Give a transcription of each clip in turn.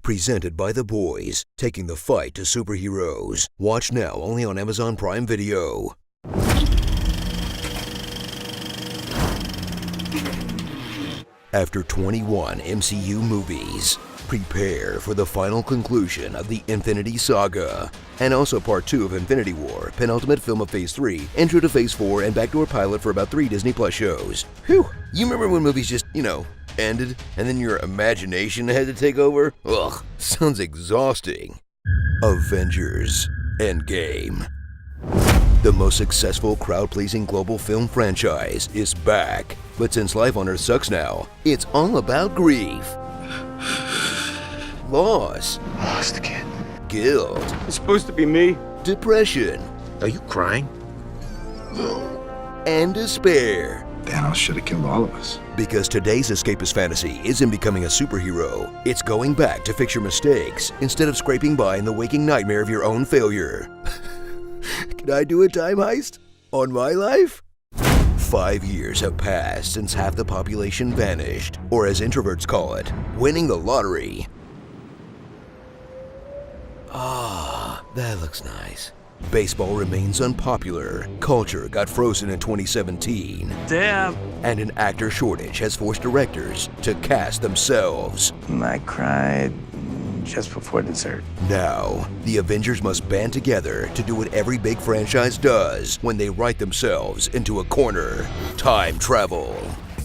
Presented by The Boys, taking the fight to superheroes. Watch now only on Amazon Prime Video. After 21 MCU movies, prepare for the final conclusion of the Infinity Saga. And also part 2 of Infinity War, penultimate film of Phase 3, intro to Phase 4, and backdoor pilot for about 3 Disney Plus shows. Whew! You remember when movies just, ended, and then your imagination had to take over? Ugh, sounds exhausting. Avengers Endgame. The most successful crowd-pleasing global film franchise is back. But since life on Earth sucks now, it's all about grief. Loss. Lost again. Guilt. It's supposed to be me. Depression. Are you crying? And despair. Thanos should have killed all of us. Because today's escapist fantasy isn't becoming a superhero. It's going back to fix your mistakes instead of scraping by in the waking nightmare of your own failure. Can I do a time heist on my life? 5 years have passed since half the population vanished, or as introverts call it, winning the lottery. Ah, that looks nice. Baseball remains unpopular. Culture got frozen in 2017. Damn. And an actor shortage has forced directors to cast themselves. I cried just before dessert. Now, the Avengers must band together to do what every big franchise does when they write themselves into a corner. Time travel.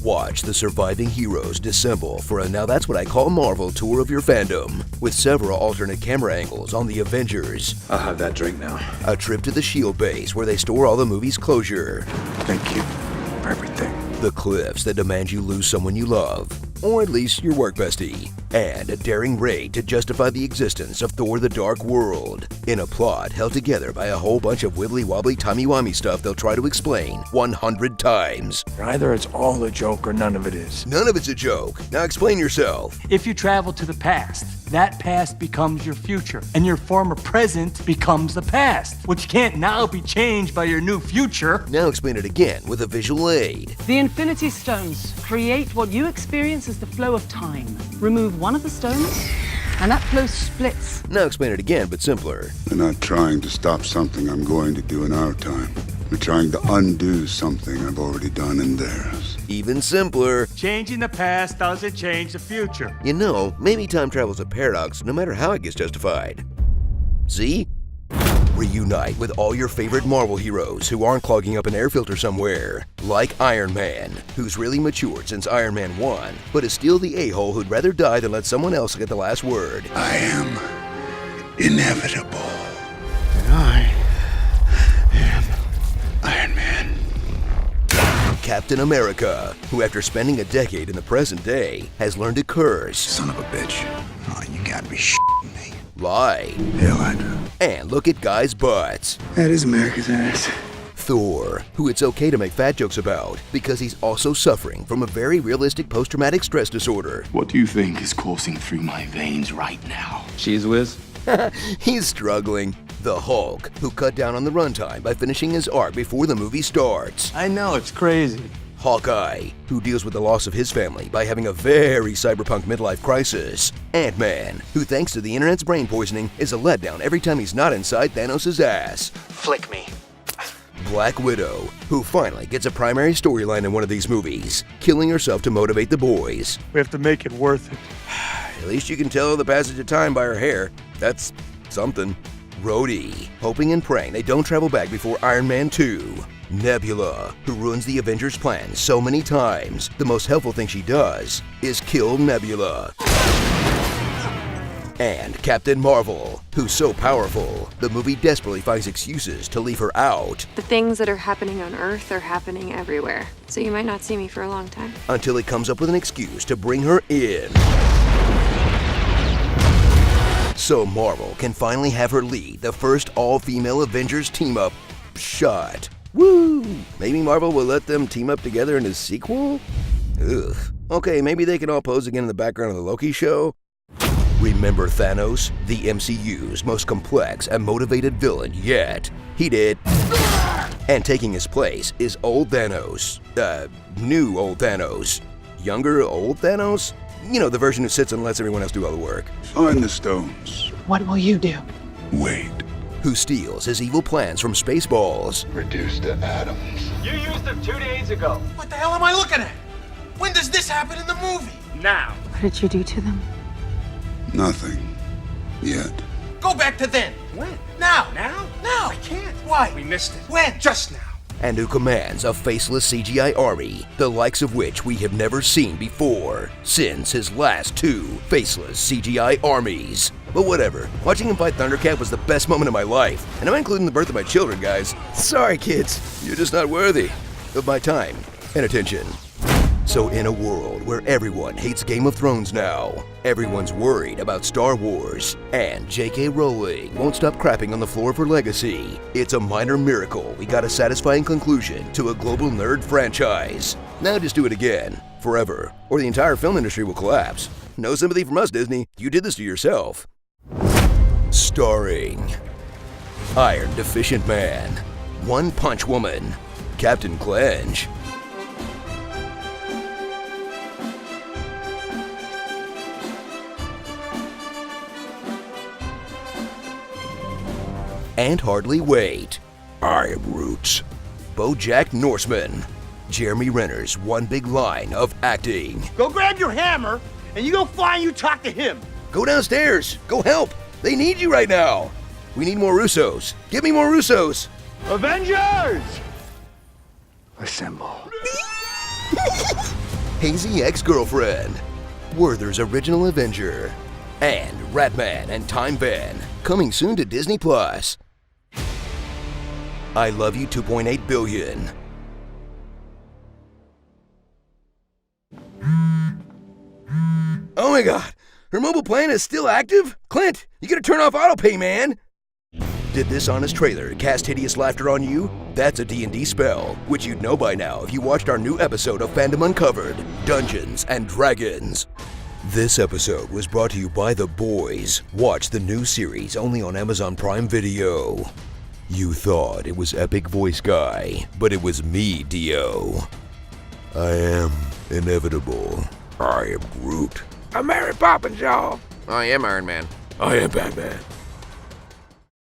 Watch the surviving heroes dissemble for a Now That's What I Call Marvel tour of your fandom, with several alternate camera angles on the Avengers. I'll have that drink now. A trip to the S.H.I.E.L.D. base where they store all the movie's closure. Thank you for everything. The cliffs that demand you lose someone you love, or at least your work bestie, and a daring raid to justify the existence of Thor: The Dark World, in a plot held together by a whole bunch of wibbly-wobbly timey-wimey stuff they'll try to explain 100 times. Either it's all a joke or none of it is. None of it's a joke. Now explain yourself. If you travel to the past, that past becomes your future, and your former present becomes the past, which can't now be changed by your new future. Now explain it again with a visual aid. The Infinity Stones create what you experience as the flow of time. Remove one of the stones, and that flow splits. Now explain it again, but simpler. We're not trying to stop something I'm going to do in our time. We're trying to undo something I've already done in theirs. Even simpler. Changing the past doesn't change the future. Maybe time travel's a paradox no matter how it gets justified. See? Reunite with all your favorite Marvel heroes who aren't clogging up an air filter somewhere. Like Iron Man, who's really matured since Iron Man 1, but is still the a-hole who'd rather die than let someone else get the last word. I am inevitable. And I am Iron Man. Captain America, who after spending a decade in the present day, has learned to curse. Son of a bitch. Oh, you gotta be shitting me. Lie. Hail Hydra. And look at guys' butts. That is America's ass. Thor, who it's okay to make fat jokes about, because he's also suffering from a very realistic post-traumatic stress disorder. What do you think is coursing through my veins right now? Cheese whiz? He's struggling. The Hulk, who cut down on the runtime by finishing his arc before the movie starts. I know, it's crazy. Hawkeye, who deals with the loss of his family by having a very cyberpunk midlife crisis. Ant-Man, who thanks to the internet's brain poisoning is a letdown every time he's not inside Thanos' ass. Flick me. Black Widow, who finally gets a primary storyline in one of these movies, killing herself to motivate the boys. We have to make it worth it. At least you can tell the passage of time by her hair. That's something. Rhodey, hoping and praying they don't travel back before Iron Man 2. Nebula, who ruins the Avengers' plan so many times, the most helpful thing she does is kill Nebula. And Captain Marvel, who's so powerful, the movie desperately finds excuses to leave her out. The things that are happening on Earth are happening everywhere, so you might not see me for a long time. Until it comes up with an excuse to bring her in. So Marvel can finally have her lead the first all-female Avengers team-up shot. Woo! Maybe Marvel will let them team up together in a sequel? Ugh. Okay, maybe they can all pose again in the background of the Loki show? Remember Thanos, the MCU's most complex and motivated villain yet? He did. And taking his place is old Thanos. New old Thanos. Younger old Thanos? You know, the version who sits and lets everyone else do all the work. Find the stones. What will you do? Wait. Who steals his evil plans from Spaceballs. Reduced to atoms. You used them 2 days ago. What the hell am I looking at? When does this happen in the movie? Now. What did you do to them? Nothing. Yet. Go back to then. When? Now. Now? Now. I can't. Why? We missed it. When? Just now. And who commands a faceless CGI army, the likes of which we have never seen before, since his last 2 faceless CGI armies. But whatever, watching him fight Thundercat was the best moment of my life, and I'm including the birth of my children, guys. Sorry, kids, you're just not worthy of my time and attention. So in a world where everyone hates Game of Thrones now, everyone's worried about Star Wars, and J.K. Rowling won't stop crapping on the floor of her legacy, it's a minor miracle we got a satisfying conclusion to a global nerd franchise. Now just do it again, forever, or the entire film industry will collapse. No sympathy from us, Disney. You did this to yourself. Starring Iron Deficient Man, One Punch Woman, Captain Clench, and Hardly Wait. I am Roots. BoJack Norseman. Jeremy Renner's one big line of acting. Go grab your hammer, and you go fly and you talk to him. Go downstairs. Go help. They need you right now. We need more Russos. Give me more Russos. Avengers! Assemble. Hazy Ex-Girlfriend. Werther's Original Avenger. And Ratman and Time Van. Coming soon to Disney+. I Love You 2.8 billion. Oh my god, her mobile plan is still active? Clint, you gotta turn off autopay, man! Did this honest trailer cast hideous laughter on you? That's a D&D spell, which you'd know by now if you watched our new episode of Fandom Uncovered, Dungeons and Dragons. This episode was brought to you by The Boys. Watch the new series only on Amazon Prime Video. You thought it was Epic Voice Guy, but it was me, Dio. I am inevitable. I am Groot. I'm Mary Poppins, y'all. I am Iron Man. I am Batman.